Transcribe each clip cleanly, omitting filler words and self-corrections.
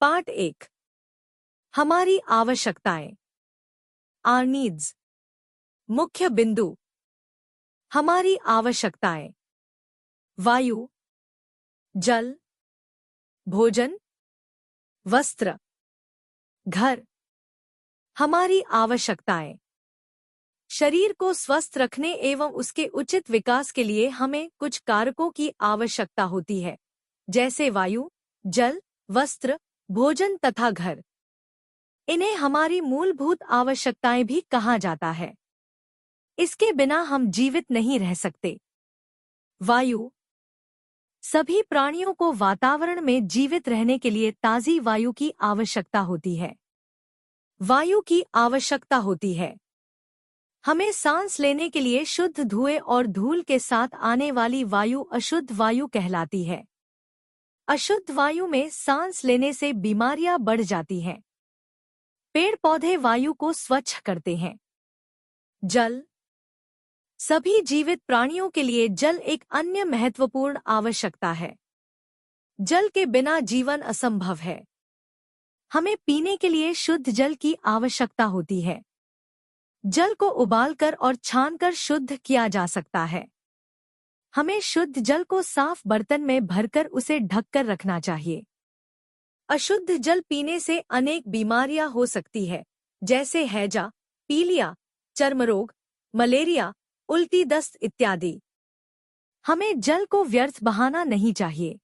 Part 1। हमारी आवश्यकताएं। Our needs. मुख्य बिंदु। हमारी आवश्यकताएं: वायु, जल, भोजन, वस्त्र, घर। हमारी आवश्यकताएं। शरीर को स्वस्थ रखने एवं उसके उचित विकास के लिए हमें कुछ कारकों की आवश्यकता होती है, जैसे वायु, जल, वस्त्र, भोजन तथा घर। इन्हें हमारी मूलभूत आवश्यकताएं भी कहा जाता है। इसके बिना हम जीवित नहीं रह सकते। वायु। सभी प्राणियों को वातावरण में जीवित रहने के लिए ताज़ी वायु की आवश्यकता होती है। वायु की आवश्यकता होती है। हमें सांस लेने के लिए शुद्ध धुएं और धूल के साथ आने वाली वायु अशुद्ध वायु कहलाती है। अशुद्ध वायु में सांस लेने से बीमारियां बढ़ जाती हैं। पेड़ पौधे वायु को स्वच्छ करते हैं। जल। सभी जीवित प्राणियों के लिए जल एक अन्य महत्वपूर्ण आवश्यकता है। जल के बिना जीवन असंभव है। हमें पीने के लिए शुद्ध जल की आवश्यकता होती है। जल को उबालकर और छानकर शुद्ध किया जा सकता है। हमें शुद्ध जल को साफ बर्तन में भरकर उसे ढककर रखना चाहिए। अशुद्ध जल पीने से अनेक बीमारियां हो सकती है, जैसे हैजा, पीलिया, चर्मरोग, मलेरिया, उल्टी दस्त इत्यादि। हमें जल को व्यर्थ बहाना नहीं चाहिए।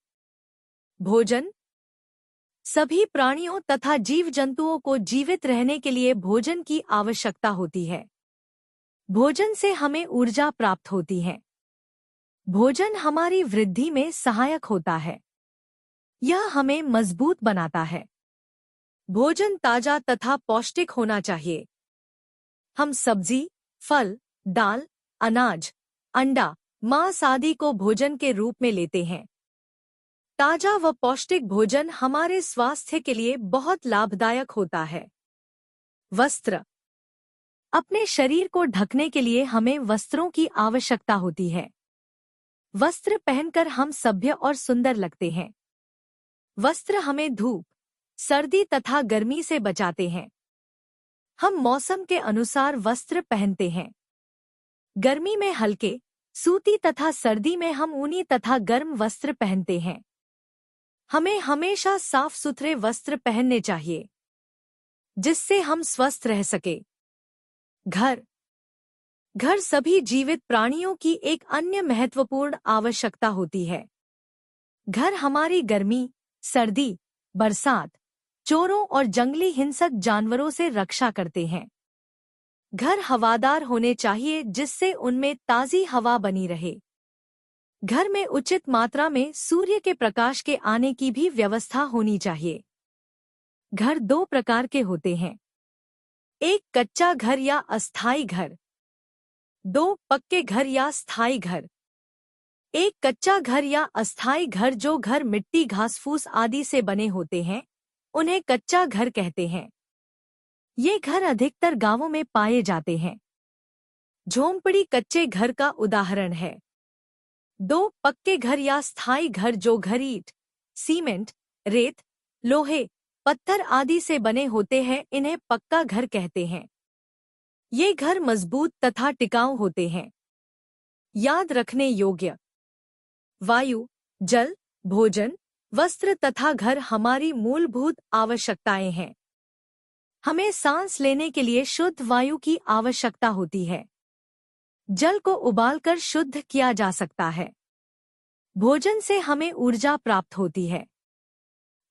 भोजन। सभी प्राणियों तथा जीव जंतुओं को जीवित रहने के लिए भोजन की आवश्यकता होती है। भोजन से हमें ऊर्जा प्राप्त होती है। भोजन हमारी वृद्धि में सहायक होता है। यह हमें मजबूत बनाता है। भोजन ताजा तथा पौष्टिक होना चाहिए। हम सब्जी, फल, दाल, अनाज, अंडा, मांस आदि को भोजन के रूप में लेते हैं। ताजा व पौष्टिक भोजन हमारे स्वास्थ्य के लिए बहुत लाभदायक होता है। वस्त्र। अपने शरीर को ढकने के लिए हमें वस्त्रों की आवश्यकता होती है। वस्त्र पहनकर हम सभ्य और सुंदर लगते हैं। वस्त्र हमें धूप, सर्दी तथा गर्मी से बचाते हैं। हम मौसम के अनुसार वस्त्र पहनते हैं। गर्मी में हल्के, सूती तथा सर्दी में हम ऊनी तथा गर्म वस्त्र पहनते हैं। हमें हमेशा साफ सुथरे वस्त्र पहनने चाहिए, जिससे हम स्वस्थ रह सके। घर। घर सभी जीवित प्राणियों की एक अन्य महत्वपूर्ण आवश्यकता होती है। घर हमारी गर्मी, सर्दी, बरसात, चोरों और जंगली हिंसक जानवरों से रक्षा करते हैं। घर हवादार होने चाहिए, जिससे उनमें ताज़ी हवा बनी रहे। घर में उचित मात्रा में सूर्य के प्रकाश के आने की भी व्यवस्था होनी चाहिए। घर दो प्रकार के होते हैं: एक कच्चा घर या अस्थायी घर, दो पक्के घर या स्थायी घर। एक कच्चा घर या अस्थायी घर जो घर मिट्टी, घास फूस आदि से बने होते हैं, उन्हें कच्चा घर कहते हैं। ये घर अधिकतर गांवों में पाए जाते हैं। झोंपड़ी कच्चे घर का उदाहरण है। दो पक्के घर या स्थायी घर जो घर ईंट, सीमेंट, रेत, लोहे, पत्थर आदि से बने होते हैं, इन्हें पक्का घर कहते हैं। ये घर मजबूत तथा टिकाऊ होते हैं। याद रखने योग्य: वायु, जल, भोजन, वस्त्र तथा घर हमारी मूलभूत आवश्यकताएं हैं। हमें सांस लेने के लिए शुद्ध वायु की आवश्यकता होती है। जल को उबालकर शुद्ध किया जा सकता है। भोजन से हमें ऊर्जा प्राप्त होती है।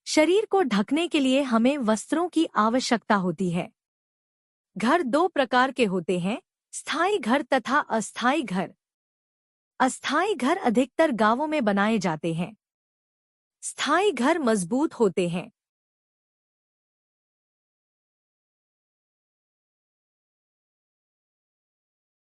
शरीर को ढकने के लिए हमें वस्त्रों की आवश्यकता होती है। घर दो प्रकार के होते हैं: स्थायी घर तथा अस्थायी घर। अस्थायी घर अधिकतर गांवों में बनाए जाते हैं। स्थायी घर मजबूत होते हैं।